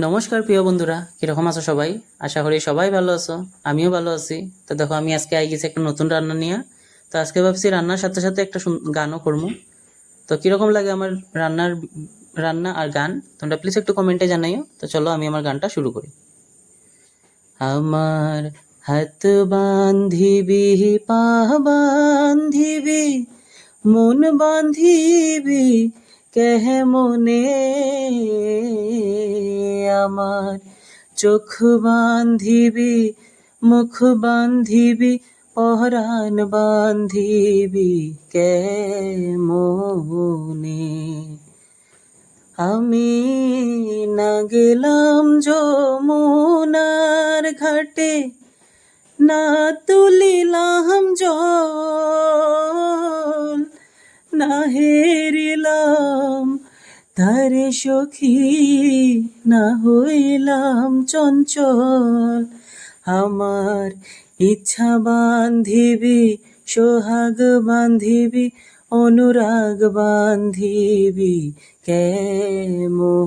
নমস্কার প্রিয় বন্ধুরা, কিরকম আছো সবাই? আশা করি সবাই ভালো আছো। আমিও ভালো আছি। তো দেখো, আমি আজকে আই গেছি একটা নতুন রান্না নিয়ে। তো আজকে ভাবছি রান্নার সাথে সাথে একটা গানও করবো। তো কিরকম লাগে আমার রান্না আর গান, তোমরা প্লিজ একটু কমেন্টে জানাইও। তো চলো আমি আমার গানটা শুরু করি। আমার হাত বান্ধিবি, পা বান্ধিবি, মন বান্ধিবি কেমনে, আমার চোখ বান্ধিবি, মুখ বান্ধিবি, পরাণ বান্ধিবি কেমনে। আমি না গেলাম যমুনার ঘাটে, না তুলিলাম জল, না হেরিলাম তারে সখী, না হইলাম চঞ্চল। আমার ইচ্ছা বান্ধিবি, সোহাগ বান্ধিবি, অনুরাগ বান্ধিবি কেমনে।